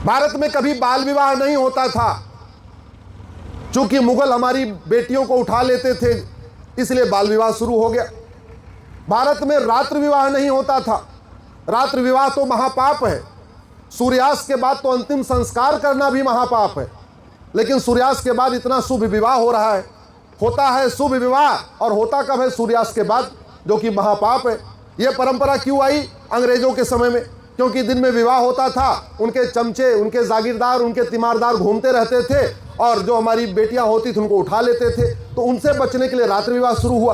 भारत में कभी बाल विवाह नहीं होता था, चूंकि मुगल हमारी बेटियों को उठा लेते थे इसलिए बाल विवाह शुरू हो गया। भारत में रात्र विवाह नहीं होता था, रात्र विवाह तो महापाप है। सूर्यास्त के बाद तो अंतिम संस्कार करना भी महापाप है, लेकिन सूर्यास्त के बाद इतना शुभ विवाह हो रहा है। होता है शुभ विवाह और होता कब है? सूर्यास्त के बाद, जो कि महापाप है। यह परंपरा क्यों आई? अंग्रेजों के समय में, क्योंकि दिन में विवाह होता था, उनके चमचे, उनके जागीरदार, उनके तीमारदार घूमते रहते थे और जो हमारी बेटियां होती थी उनको उठा लेते थे, तो उनसे बचने के लिए रात्र विवाह शुरू हुआ।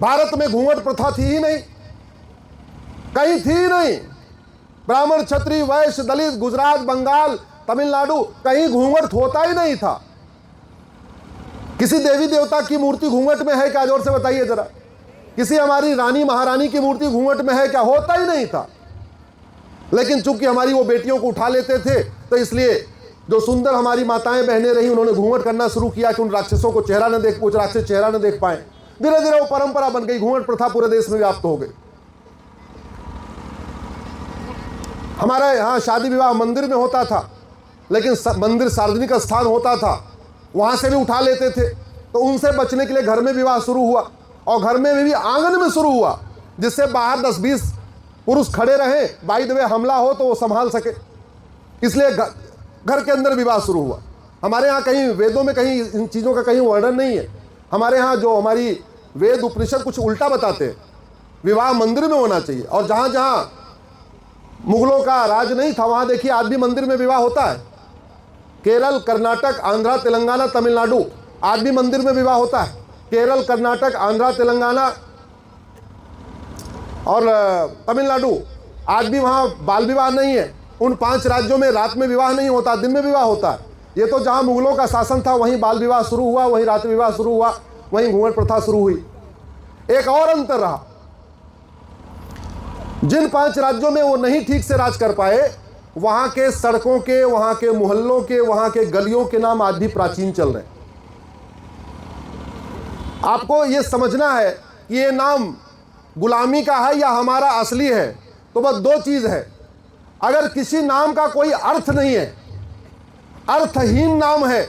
भारत में घूंघट प्रथा थी ही नहीं, कहीं थी ही नहीं। ब्राह्मण, क्षत्रिय, वैश्य, दलित, गुजरात, बंगाल, तमिलनाडु, कहीं घूंघट होता ही नहीं था। किसी देवी देवता की मूर्ति घूंघट में है क्या? जोर से बताइए जरा। किसी हमारी रानी महारानी की मूर्ति घूंघट में है क्या? होता ही नहीं था। लेकिन चूंकि हमारी वो बेटियों को उठा लेते थे, तो इसलिए जो सुंदर हमारी माताएं बहनें रही उन्होंने घूंघट करना शुरू किया कि उन राक्षसों को चेहरा न देख, कुछ राक्षस चेहरा न देख पाए। धीरे धीरे वो परंपरा बन गई, घूंघट प्रथा पूरे देश में व्याप्त हो गई। हमारे यहाँ शादी विवाह मंदिर में होता था, लेकिन मंदिर सार्वजनिक स्थान होता था, वहां से भी उठा लेते थे, तो उनसे बचने के लिए घर में विवाह शुरू हुआ, और घर में भी आंगन में शुरू हुआ, जिससे बाहर 10-20 पुरुष खड़े रहे, बाई द वे हमला हो तो वो संभाल सके, इसलिए घर के अंदर विवाह शुरू हुआ। हमारे यहाँ कहीं वेदों में कहीं इन चीज़ों का कहीं वर्णन नहीं है। हमारे यहाँ जो हमारी वेद उपनिषद कुछ उल्टा बताते हैं, विवाह मंदिर में होना चाहिए। और जहाँ जहाँ मुगलों का राज नहीं था वहाँ देखिए आज भी मंदिर में विवाह होता है। केरल, कर्नाटक, आंध्रा, तेलंगाना, तमिलनाडु, आज भी मंदिर में विवाह होता है। केरल, कर्नाटक, आंध्रा, तेलंगाना और तमिलनाडु, आज भी वहाँ बाल विवाह नहीं है। उन 5 राज्यों में रात में विवाह नहीं होता, दिन में विवाह होता है। ये तो जहाँ मुगलों का शासन था वहीं बाल विवाह शुरू हुआ, वहीं रात्रि विवाह शुरू हुआ, वहीं घूंघट प्रथा शुरू हुई। एक और अंतर रहा, जिन 5 राज्यों में वो नहीं ठीक से राज कर पाए, वहां के सड़कों के, वहां के मोहल्लों के, वहां के गलियों के नाम आज भी प्राचीन चल रहे हैं। आपको ये समझना है कि ये नाम गुलामी का है या हमारा असली है, तो बस 2 चीज है। अगर किसी नाम का कोई अर्थ नहीं है, अर्थहीन नाम है,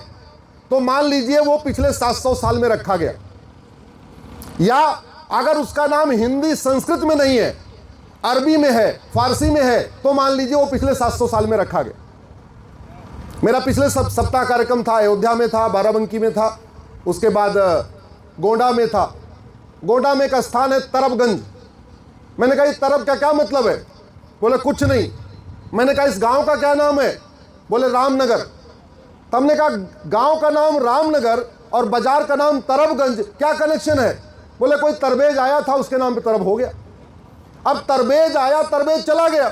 तो मान लीजिए वो पिछले 700 साल में रखा गया, या अगर उसका नाम हिंदी संस्कृत में नहीं है, अरबी में है, फारसी में है, तो मान लीजिए वो पिछले 700 साल में रखा गया। मेरा पिछले सप्ताह कार्यक्रम था, अयोध्या में था, बाराबंकी में था, उसके बाद गोंडा में था। गोंडा में एक स्थान है तरबगंज। मैंने कहा इस तरब का क्या मतलब है? बोले कुछ नहीं। मैंने कहा इस गांव का क्या नाम है? बोले रामनगर। तब हमने कहा गांव का नाम रामनगर और बाजार का नाम तरबगंज, क्या कनेक्शन है? बोले कोई तरबेज आया था, उसके नाम पे तरब हो गया। अब तरबेज आया, तरबेज चला गया।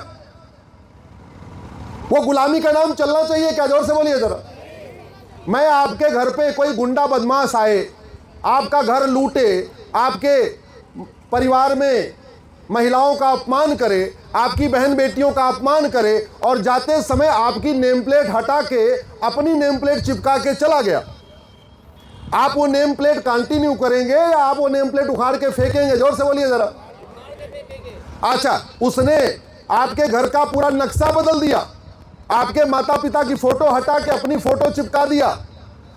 वो गुलामी का नाम चलना चाहिए क्या? जोर से बोलिए जरा। मैं आपके घर पे कोई गुंडा बदमाश आए, आपका घर लूटे, आपके परिवार में महिलाओं का अपमान करे, आपकी बहन बेटियों का अपमान करे, और जाते समय आपकी नेम प्लेट हटा के अपनी नेम प्लेट चिपका के चला गया। आप वो नेम प्लेट कंटिन्यू करेंगे या आप वो नेम प्लेट उखाड़ के फेंकेंगे? जोर से बोलिए जरा। अच्छा, उसने आपके घर का पूरा नक्शा बदल दिया, आपके माता पिता की फोटो हटा के अपनी फोटो चिपका दिया।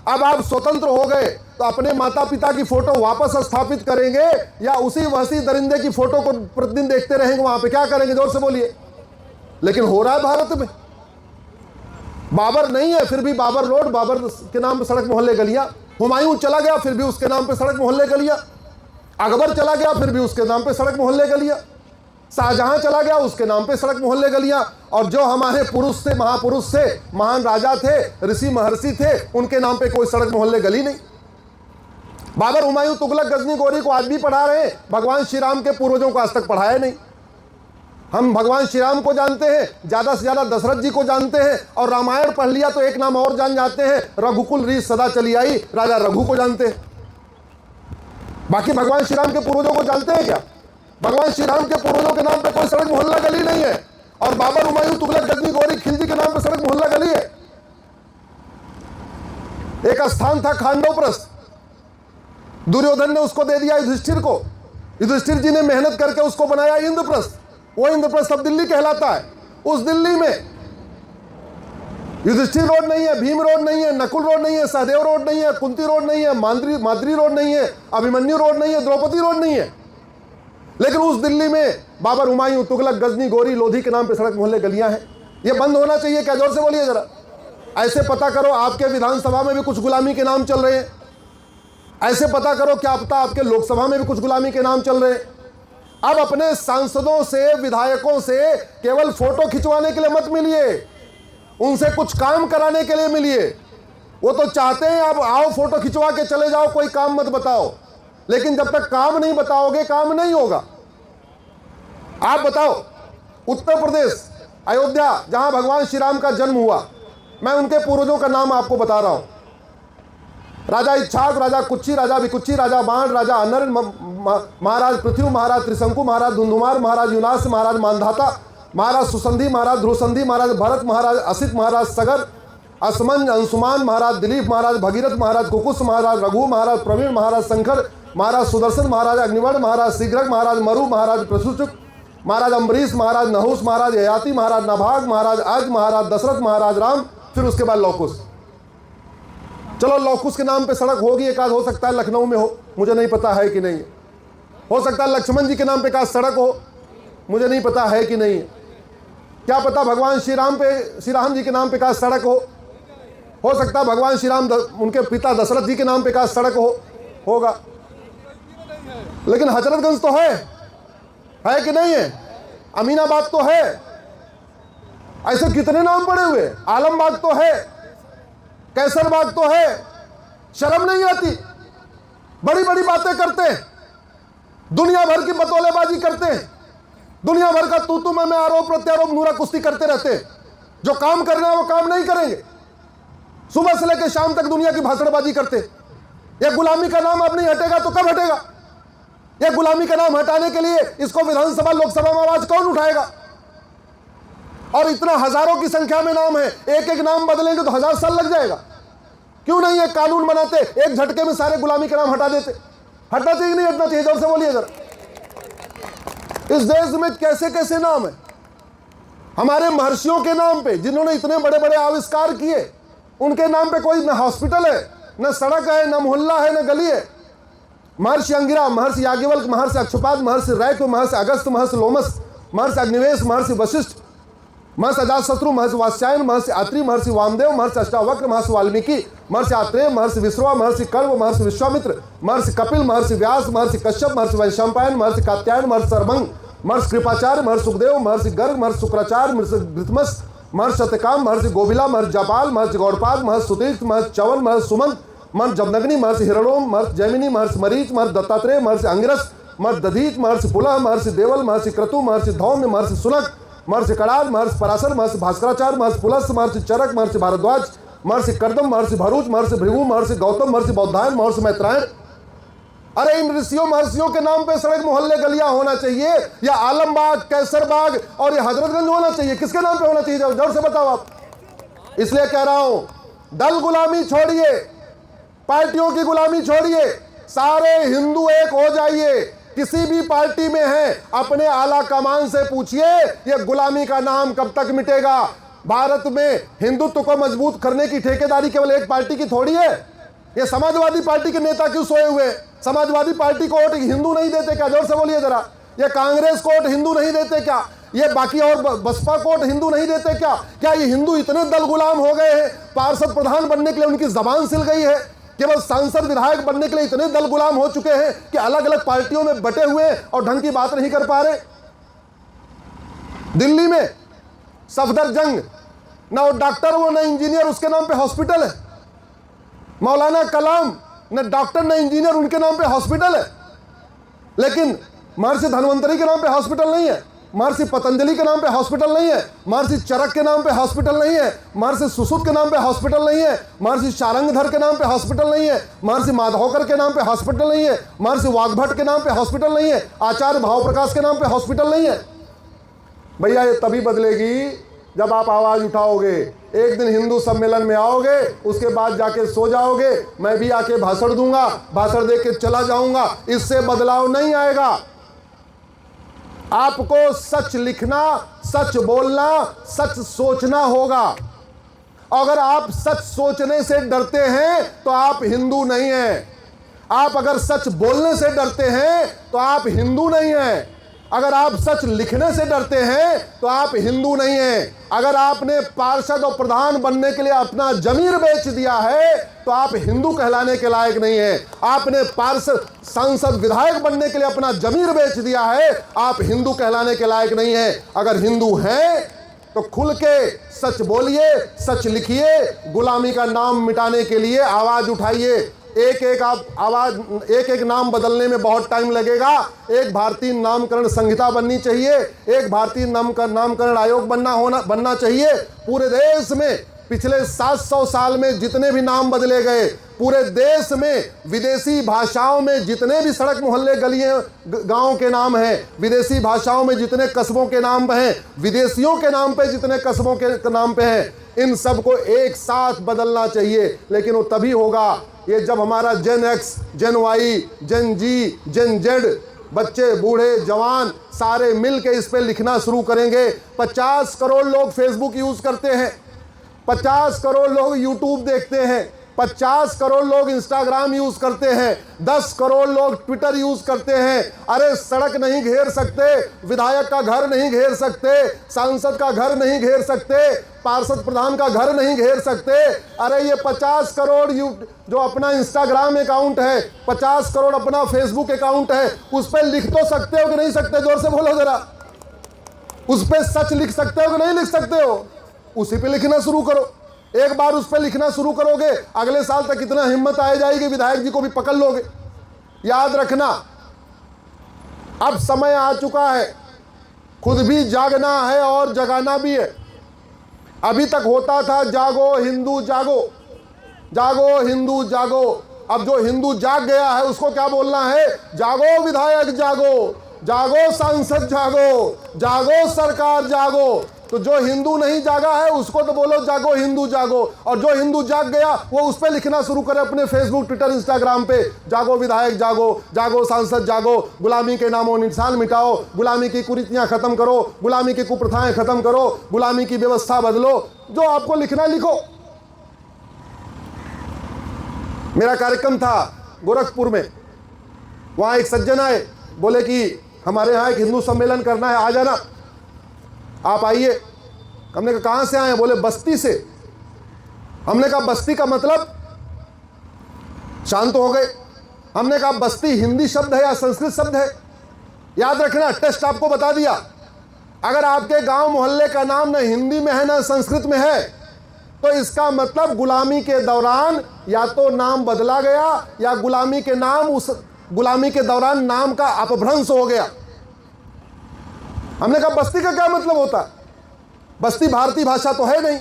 अब आप स्वतंत्र हो गए, तो अपने माता पिता की फोटो वापस स्थापित करेंगे या उसी वहशी दरिंदे की फोटो को प्रतिदिन देखते रहेंगे? वहां पे क्या करेंगे? जोर से बोलिए। लेकिन हो रहा है भारत में। बाबर नहीं है, फिर भी बाबर रोड, बाबर के नाम पे सड़क मोहल्ले गलियां। हुमायूं चला गया, फिर भी उसके नाम पे सड़क मोहल्ले गलियां। अकबर चला गया, फिर भी उसके नाम पे सड़क मोहल्ले गलियां। शाहजहां चला गया, उसके नाम पे सड़क मोहल्ले गलियां। और जो हमारे पुरुष थे, महापुरुष थे, महान राजा थे, ऋषि महर्षि थे, उनके नाम पे कोई सड़क मोहल्ले गली नहीं। बाबर, हुमायूं, तुगलक, गजनी, गौरी को आज भी पढ़ा रहे हैं, भगवान श्री राम के पूर्वजों को आज तक पढ़ाया नहीं। हम भगवान श्री राम को जानते हैं, ज्यादा से ज्यादा दशरथ जी को जानते हैं, और रामायण पढ़ लिया तो एक नाम और जान जाते हैं, रघुकुल रीत सदा चली आई, राजा रघु को जानते हैं। बाकी भगवान श्री राम के पूर्वजों को जानते हैं क्या? भगवान श्री राम के पूर्वजों के नाम पे कोई सड़क मोहल्ला गली नहीं है। और बाबर, हुमायूं, तुगलक, गजनी, गौरी, खिलजी के नाम पे सड़क मोहल्ला गली है। एक स्थान था खांडवप्रस्थ, दुर्योधन ने उसको दे दिया युधिष्ठिर को। युधिष्ठिर जी ने मेहनत करके उसको बनाया इंद्रप्रस्थ। वो इंद्रप्रस्थ अब दिल्ली कहलाता है। उस दिल्ली में युधिष्ठिर रोड नहीं है, भीम रोड नहीं है, नकुल रोड नहीं है, सहदेव रोड नहीं है, कुंती रोड नहीं है, माद्री रोड नहीं है, अभिमन्यु रोड नहीं है, द्रौपदी रोड नहीं है। लेकिन उस दिल्ली में बाबर, हुमायूं, तुगलक, गजनी, गोरी, लोधी के नाम पे सड़क मोहल्ले गलियां हैं। ये बंद होना चाहिए क्या? जोर से बोलिए जरा। ऐसे पता करो आपके विधानसभा में भी कुछ गुलामी के नाम चल रहे हैं। ऐसे पता करो, क्या पता आपके लोकसभा में भी कुछ गुलामी के नाम चल रहे हैं। अब अपने सांसदों से, विधायकों से केवल फोटो खिंचवाने के लिए मत मिलिए, उनसे कुछ काम कराने के लिए मिलिए। वो तो चाहते हैं अब आओ फोटो खिंचवा के चले जाओ, कोई काम मत बताओ। लेकिन जब तक काम नहीं बताओगे काम नहीं होगा। आप बताओ, उत्तर प्रदेश अयोध्या जहां भगवान श्री राम का जन्म हुआ, मैं उनके पूर्वजों का नाम आपको बता रहा हूं। राजा इच्छाक, राजा कुच्छी, राजा विकुच्छी, राजा बाण, राजा अनर, महाराज पृथ्वी, महाराज त्रिशंकु, महाराज धुंधुमार, महाराज युनास, महाराज मानधाता, महाराज सुसंधि, महाराज ध्रुवसंधि, महाराज भरत, महाराज असित, महाराज सगर, असमन, अंशुमान, महाराज दिलीप, महाराज भगीरथ, महाराज कुकुस, महाराज रघु, महाराज प्रवीण, महाराज शंकर, महाराज सुदर्शन, महाराज अग्निवर्ण, महाराज शीघ्रक, महाराज मरु, महाराज प्रसूचुक, महाराज अम्बरीश, महाराज नहुस, महाराज ययाति, महाराज नभाग, महाराज अज, महाराज दशरथ, महाराज राम, फिर उसके बाद लौकुश। चलो लौकुश के नाम पे सड़क होगी, एक आध हो सकता है लखनऊ में हो, मुझे नहीं पता है कि नहीं है। हो सकता है लक्ष्मण जी के नाम पे का सड़क हो, मुझे नहीं पता है कि नहीं है। क्या पता भगवान श्री राम जी के नाम पे का सड़क हो सकता है भगवान श्री राम उनके पिता दशरथ जी के नाम पे का सड़क होगा। लेकिन हजरतगंज तो है कि नहीं है? अमीनाबाद तो है। ऐसे कितने नाम पड़े हुए, आलमबाग तो है, कैसरबाग तो है। शर्म नहीं आती? बड़ी बड़ी बातें करते हैं, दुनिया भर की बतौलेबाजी करते हैं, दुनिया भर का तू मैं आरोप प्रत्यारोप नूरा कुश्ती करते रहते हैं। जो काम करना है वो काम नहीं करेंगे, सुबह से लेकर शाम तक दुनिया की भाषणबाजी करते। ये गुलामी का नाम अब नहीं हटेगा तो कब हटेगा? ये गुलामी का नाम हटाने के लिए इसको विधानसभा लोकसभा में आवाज कौन उठाएगा? और इतना हजारों की संख्या में नाम है, एक एक नाम बदलेंगे तो 1000 साल लग जाएगा। क्यों नहीं एक कानून बनाते, एक झटके में सारे गुलामी के नाम हटा देते? हटना चाहिए नहीं हटना चाहिए? जोर से बोलिए जरा। इस देश में कैसे कैसे नाम है हमारे महर्षियों के नाम पे, जिन्होंने इतने बड़े बड़े आविष्कार किए, उनके नाम पे कोई न हॉस्पिटल है, न सड़क है, न मोहल्ला है, न गली है। महर्षि अंगिरा, महर्षि याज्ञवल्क्य, महर्षि अक्षुपाद, महर्षि रैक्य, महर्षि अगस्त्य, महर्षि लोमस, महर्षि अग्निवेश, महर्षि वशिष्ठ, महर्षि अजातशत्रु, महर्षि वात्स्यायन, महर्षि अत्रि, महर्षि वामदेव, महर्षि अष्टावक्र, महर्षि वाल्मीकि, महर्षि आत्रेय, महर्षि विश्रवा, महर्षि कर्व, महर्षि विश्वामित्र, महर्षि कपिल, महर्षि व्यास, महर्षि कश्यप, महर्षि वैशंपायन, महर्षि कात्यायन, महर्षि सर्वंग, महर्षि कृपाचार्य, महर्षि सुखदेव, महर्षि गर्ग, महर्षि शुक्राचार्य, महर्षि घृतमस, महर्षि सत्यकाम, महर्षि गोबिला, महर्षि जापाल, महर्षि गौड़पाद, महर्षि सुतीर्थ, महर्षि चवन, महर्षि सुमंत, महर्षि जमदग्नि, महर्षि हिरणोम, महर्षि जैमिनी, महर्षि मरीच, महर्षि दत्तात्रेय, महर्षि अंगिरस, महर्षि दधीच, महर्षि पुलह, महर्षि देवल, महर्षि क्रतु, महर्षि धौम्य, महर्षि सुनक, महर्षि कड़ाल, महर्षि पराशर, महर्षि भास्कराचार्य, महर्षि पुलस, महर्षि चरक, महर्षि भारद्वाज, महर्षि कर्दम, महर्षि भरूच, महर्षि भृगु, महर्षि गौतम, महर्षि बौद्धायन, महर्षि मैत्रायण। अरे इन ऋषियों महर्षियों के नाम पे सड़क मोहल्ले गलियां होना चाहिए, या आलमबाग, कैसरबाग और ये हजरतगंज होना चाहिए? किसके नाम पे होना चाहिए? जोर से बताओ आप। इसलिए कह रहा हूं, दल गुलामी छोड़िए, पार्टियों की गुलामी छोड़िए, सारे हिंदू एक हो जाइए। किसी भी पार्टी में है, अपने आला कमान से पूछिए ये गुलामी का नाम कब तक मिटेगा। भारत में हिंदुत्व को मजबूत करने की ठेकेदारी केवल एक पार्टी की थोड़ी है। ये समाजवादी पार्टी के नेता क्यों सोए हुए? समाजवादी पार्टी को वोट हिंदू नहीं देते क्या? जोर से बोलिए जरा। ये कांग्रेस को वोट हिंदू नहीं देते क्या? ये बाकी और बसपा को वोट हिंदू नहीं देते क्या? क्या ये हिंदू इतने दल गुलाम हो गए हैं, पार्षद प्रधान बनने के लिए उनकी जबान सिल गई है? केवल सांसद विधायक बनने के लिए इतने दल गुलाम हो चुके हैं कि अलग अलग पार्टियों में बटे हुए और ढंग की बात नहीं कर पा रहे। दिल्ली में सफदरजंग, ना वो डॉक्टर हो ना इंजीनियर, उसके नाम पे हॉस्पिटल है। मौलाना कलाम न डॉक्टर न इंजीनियर, उनके नाम पे हॉस्पिटल है। लेकिन महर्षि धन्वंतरी के नाम पे हॉस्पिटल नहीं है, महर्षि पतंजलि के नाम पे हॉस्पिटल नहीं है, महर्षि चरक के नाम पे हॉस्पिटल नहीं है, महर्षि सुश्रुत के नाम पे हॉस्पिटल नहीं है, महर्षि शारंगधर के नाम पे हॉस्पिटल नहीं है, महर्षि माधवकर के नाम पे हॉस्पिटल नहीं है, महर्षि वाग्भट के नाम पे हॉस्पिटल नहीं है, आचार्य भावप्रकाश के नाम पे हॉस्पिटल नहीं है। भैया ये तभी बदलेगी जब आप आवाज उठाओगे। एक दिन हिंदू सम्मेलन में आओगे, उसके बाद जाके सो जाओगे, मैं भी आके भाषण दूंगा, भाषण दे के चला जाऊंगा, इससे बदलाव नहीं आएगा। आपको सच लिखना, सच बोलना, सच सोचना होगा। अगर आप सच सोचने से डरते हैं तो आप हिंदू नहीं हैं। आप अगर सच बोलने से डरते हैं तो आप हिंदू नहीं हैं। अगर आप सच लिखने से डरते हैं तो आप हिंदू नहीं हैं। अगर आपने पार्षद और प्रधान बनने के लिए अपना जमीर बेच दिया है तो आप हिंदू कहलाने के लायक नहीं हैं। आपने पार्षद, सांसद, विधायक बनने के लिए अपना जमीर बेच दिया है, आप हिंदू कहलाने के लायक नहीं हैं। अगर हिंदू हैं तो खुल के सच बोलिए, सच लिखिए, गुलामी का नाम मिटाने के लिए आवाज उठाइए। एक एक नाम बदलने में बहुत टाइम लगेगा। एक भारतीय नामकरण संहिता बननी चाहिए, एक भारतीय नामकरण आयोग बनना चाहिए। पूरे देश में पिछले 700 साल में जितने भी नाम बदले गए, पूरे देश में विदेशी भाषाओं में जितने भी सड़क, मोहल्ले, गलियां, गांव के नाम हैं, विदेशी भाषाओं में जितने कस्बों के नाम हैं, विदेशियों के नाम पे जितने कस्बों के नाम पे हैं, इन सबको एक साथ बदलना चाहिए। लेकिन वो तभी होगा ये जब हमारा जेन एक्स, जेन वाई, जेन जी, जेन जेड, बच्चे, बूढ़े, जवान सारे मिल के इस पे लिखना शुरू करेंगे। 50 करोड़ लोग फेसबुक यूज करते हैं, 50 करोड़ लोग यूट्यूब देखते हैं, 50 करोड़ लोग इंस्टाग्राम यूज करते हैं, 10 करोड़ लोग ट्विटर यूज करते हैं। अरे सड़क नहीं घेर सकते, विधायक का घर नहीं घेर सकते, सांसद का घर नहीं घेर सकते, पार्षद प्रधान का घर नहीं घेर सकते। अरे ये 50 करोड़ जो अपना इंस्टाग्राम अकाउंट है, 50 करोड़ अपना फेसबुक अकाउंट है, उस पर लिख तो सकते हो कि नहीं सकते? जोर से बोलो जरा। उस पर सच लिख सकते हो कि नहीं लिख सकते हो? उसी पे लिखना शुरू करो। एक बार उस पे लिखना शुरू करोगे, अगले साल तक इतना हिम्मत आ जाएगी, विधायक जी को भी पकड़ लोगे। याद रखना, अब समय आ चुका है, खुद भी जागना है और जगाना भी है। अभी तक होता था जागो हिंदू जागो, जागो हिंदू जागो। अब जो हिंदू जाग गया है उसको क्या बोलना है? जागो विधायक जागो, जागो सांसद जागो, जागो सरकार जागो। तो जो हिंदू नहीं जागा है उसको तो बोलो जागो हिंदू जागो, और जो हिंदू जाग गया वो उस पर लिखना शुरू करे अपने फेसबुक, ट्विटर, इंस्टाग्राम पे, जागो विधायक जागो, जागो सांसद जागो, गुलामी के नामों निशान मिटाओ, गुलामी की कुरीतियां खत्म करो, गुलामी की कुप्रथाएं खत्म करो, गुलामी की व्यवस्था बदलो। जो आपको लिखना लिखो। मेरा कार्यक्रम था गोरखपुर में, वहां एक सज्जन आए, बोले कि हमारे यहाँ एक हिंदू सम्मेलन करना है, आ जाना, आप आइए। हमने कहा कहाँ से आए? बोले बस्ती से। हमने कहा बस्ती का मतलब? शांत हो गए। हमने कहा बस्ती हिंदी शब्द है या संस्कृत शब्द है? याद रखना, टेस्ट आपको बता दिया। अगर आपके गांव मोहल्ले का नाम न हिंदी में है न संस्कृत में है तो इसका मतलब गुलामी के दौरान या तो नाम बदला गया या गुलामी के दौरान नाम का अपभ्रंश हो गया। हमने कहा बस्ती का क्या मतलब होता है? बस्ती भारतीय भाषा तो है नहीं।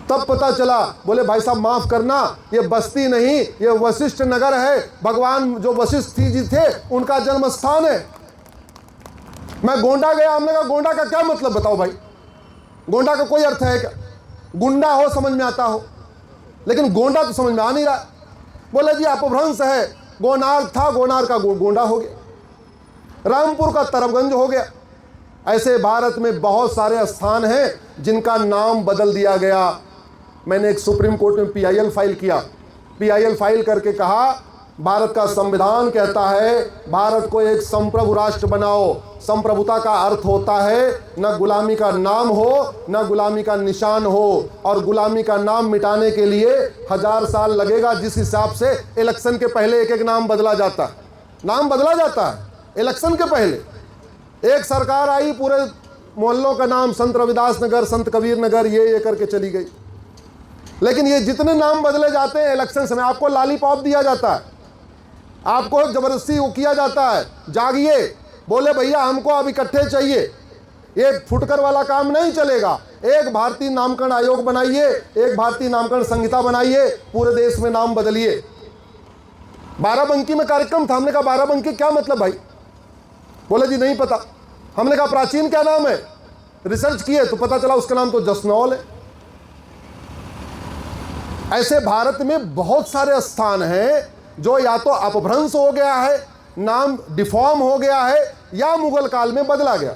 तब पता चला, बोले भाई साहब माफ करना, ये बस्ती नहीं, ये वशिष्ठ नगर है। भगवान जो वशिष्ठ जी थे उनका जन्म स्थान है। मैं गोंडा गया, हमने कहा गोंडा का क्या मतलब बताओ भाई? गोंडा का कोई अर्थ है क्या? गुंडा हो समझ में आता हो, लेकिन गोंडा तो समझ में आ नहीं रहा। बोले जी अपभ्रंश है, गोनार था, गोनार का गोंडा हो गया, रामपुर का तरफगंज हो गया। ऐसे भारत में बहुत सारे स्थान हैं जिनका नाम बदल दिया गया। मैंने एक सुप्रीम कोर्ट में PIL फाइल किया। PIL फाइल करके कहा भारत का संविधान कहता है भारत को एक संप्रभु राष्ट्र बनाओ। संप्रभुता का अर्थ होता है न गुलामी का नाम हो न गुलामी का निशान हो, और गुलामी का नाम मिटाने के लिए 1000 साल लगेगा। जिस हिसाब से इलेक्शन के पहले एक एक नाम बदला जाता है, नाम बदला जाता है इलेक्शन के पहले। एक सरकार आई, पूरे मोहल्लों का नाम संत रविदास नगर, संत कबीर नगर ये करके चली गई। लेकिन ये जितने नाम बदले जाते हैं इलेक्शन समय, आपको लॉलीपॉप दिया जाता है, आपको जबरदस्ती वो किया जाता है, जागिए, बोले भैया हमको अब इकट्ठे चाहिए। ये फुटकर वाला काम नहीं चलेगा। एक भारतीय नामकरण आयोग बनाइए, एक भारतीय नामकरण संहिता बनाइए, पूरे देश में नाम बदलिए। बाराबंकी में कार्यक्रम था, हमने कहा बाराबंकी क्या मतलब भाई? बोले जी नहीं पता। हमने कहा प्राचीन क्या नाम है? रिसर्च किए तो पता चला उसका नाम तो जसनौल है। ऐसे भारत में बहुत सारे स्थान हैं जो या तो अपभ्रंश हो गया है, नाम डिफॉर्म हो गया है, या मुगल काल में बदला गया।